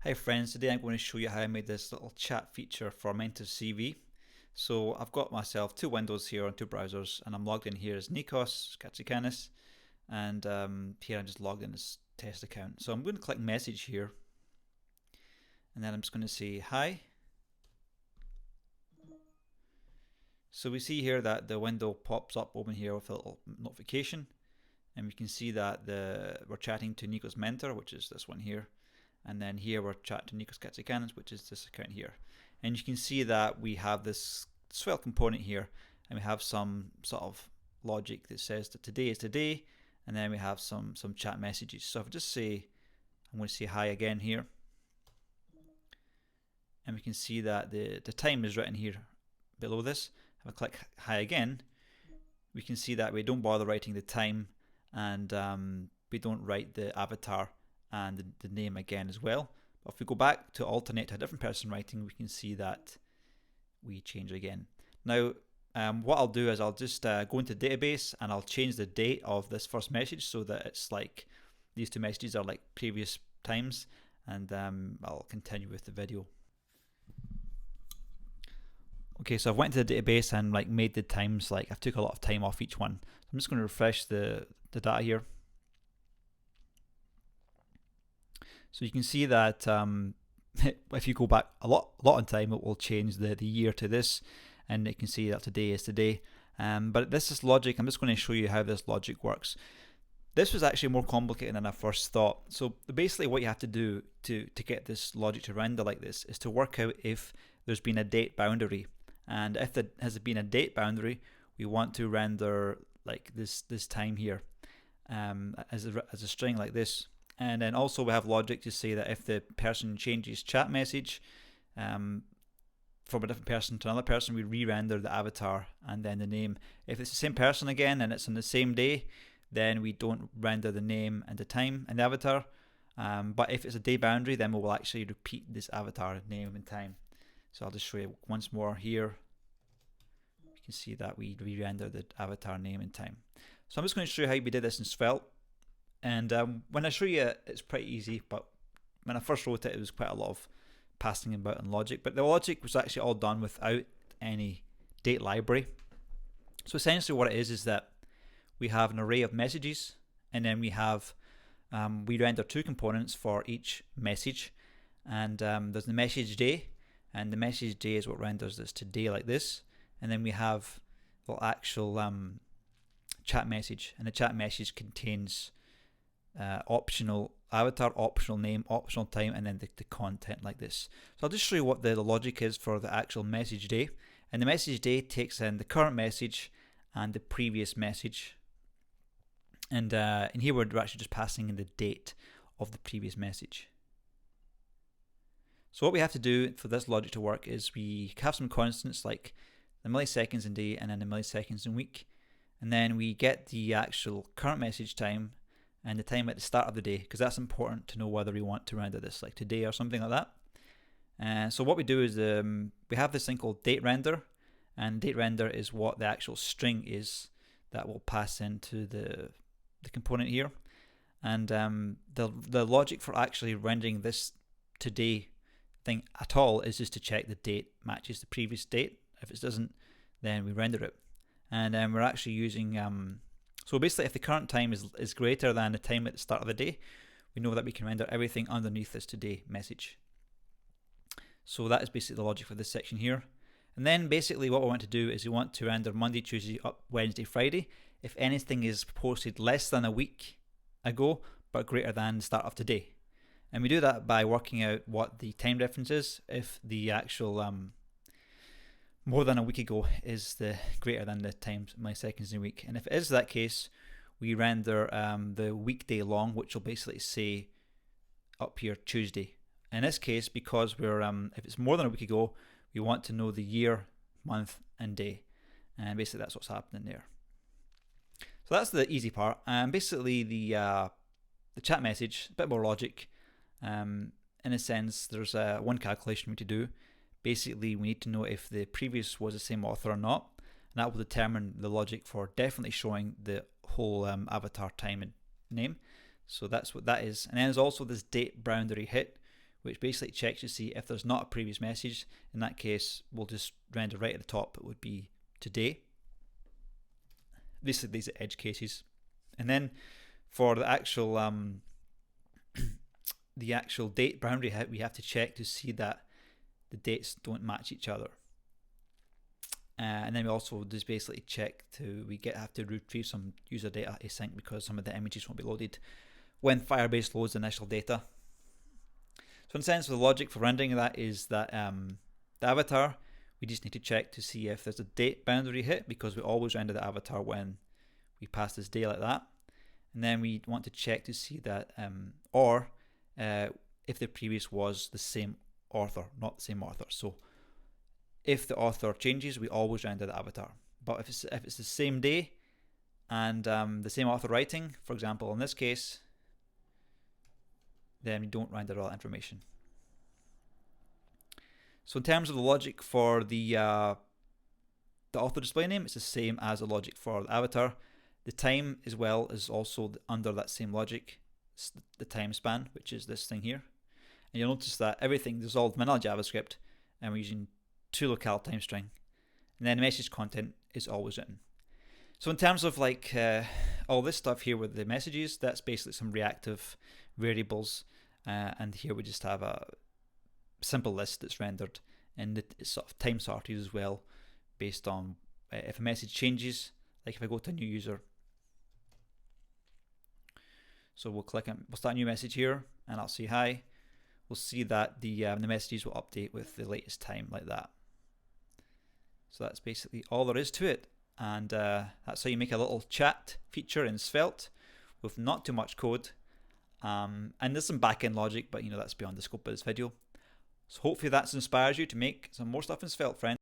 Hi friends, today I'm going to show you how I made this little chat feature for Mentor's CV. So I've got myself two windows here on two browsers, and I'm logged in here as Nikos Katsikanis, and here I'm just logged in as test account. So I'm going to click message here, and then I'm just going to say hi. So we see here that the window pops up open here with a little notification, and we can see that we're chatting to Nikos Mentor, which is this one here. And then here we're chatting to Nikos Katsikanis, which is this account here. And you can see that we have this Svelte component here, and we have some sort of logic that says that today is today, and then we have some chat messages. So if I just say, I'm going to say hi again here, and we can see that the time is written here below this. If I click hi again, we can see that we don't bother writing the time, and we don't write the avatar and the name again as well. But if we go back to alternate to a different person writing, we can see that we change again. Now what I'll do is I'll just go into the database, and I'll change the date of this first message so that it's like these two messages are like previous times, and I'll continue with the video. Okay, so I've went to the database and like made the times, like I've took a lot of time off each one. So I'm just going to refresh the data here. So you can see that if you go back a lot in time, it will change the year to this, and you can see that today is today. But this is logic. I'm just going to show you how this logic works. This was actually more complicated than I first thought. So basically what you have to do to get this logic to render like this is to work out if there's been a date boundary. And if there has been a date boundary, we want to render like this time here as a string like this. And then also we have logic to say that if the person changes chat message from a different person to another person, we re-render the avatar and then the name. If it's the same person again and it's on the same day, then we don't render the name and the time and the avatar. But if it's a day boundary, then we will actually repeat this avatar name and time. So I'll just show you once more here. You can see that we re-render the avatar name and time. So I'm just going to show you how we did this in Svelte. And when I show you it's pretty easy, but when I first wrote it, it was quite a lot of passing about and logic. But the logic was actually all done without any date library. So essentially what it is that we have an array of messages, and then we have we render two components for each message. And there's the message day, and the message day is what renders this today like this. And then we have the actual chat message, and the chat message contains optional avatar, optional name, optional time, and then the content like this. So I'll just show you what the logic is for the actual message day. And the message day takes in the current message and the previous message. And in here we're actually just passing in the date of the previous message. So what we have to do for this logic to work is we have some constants like the milliseconds in day and then the milliseconds in week. And then we get the actual current message time and the time at the start of the day, because that's important to know whether we want to render this like today or something like that. So what we do is we have this thing called date render, and date render is what the actual string is that will pass into the component here. And the logic for actually rendering this today thing at all is just to check the date matches the previous date. If it doesn't, then we render it. And we're actually using so basically if the current time is greater than the time at the start of the day, we know that we can render everything underneath this today message. So that is basically the logic for this section here. And then basically what we want to do is we want to render Monday, Tuesday, up Wednesday, Friday if anything is posted less than a week ago but greater than the start of today. And we do that by working out what the time difference is. If the actual more than a week ago is the greater than the times milliseconds in a week. And if it is that case, we render the weekday long, which will basically say up here Tuesday. In this case, because we're if it's more than a week ago, we want to know the year, month, and day. And basically that's what's happening there. So that's the easy part. And basically the chat message, a bit more logic. In a sense, there's one calculation we need to do. Basically, we need to know if the previous was the same author or not, and that will determine the logic for definitely showing the whole avatar time and name. So that's what that is. And then there's also this date boundary hit, which basically checks to see if there's not a previous message. In that case, we'll just render right at the top. It would be today. These are edge cases. And then for the actual date boundary, we have to check to see that the dates don't match each other. And then we also just basically check have to retrieve some user data async, because some of the images won't be loaded when Firebase loads the initial data. So in a sense, the logic for rendering that is that the avatar, we just need to check to see if there's a date boundary hit, because we always render the avatar when we pass this day like that. And then we want to check to see that, if the previous was the same author, not the same author. So if the author changes, we always render the avatar. But if it's the same day and the same author writing, for example, in this case, then we don't render all that information. So in terms of the logic for the author display name, it's the same as the logic for the avatar. The time as well is also under that same logic. It's the time span, which is this thing here. And you'll notice that everything is all vanilla JavaScript, and we're using to-locale time string. And then the message content is always written. So in terms of like all this stuff here with the messages, that's basically some reactive variables. And here we just have a simple list that's rendered, and it's sort of time sorted as well, based on if a message changes. Like if I go to a new user, so we'll start a new message here, and I'll say hi. We'll see that the messages will update with the latest time, like that. So that's basically all there is to it, and that's how you make a little chat feature in Svelte with not too much code. And there's some back-end logic, but that's beyond the scope of this video. So hopefully that inspires you to make some more stuff in Svelte, friends.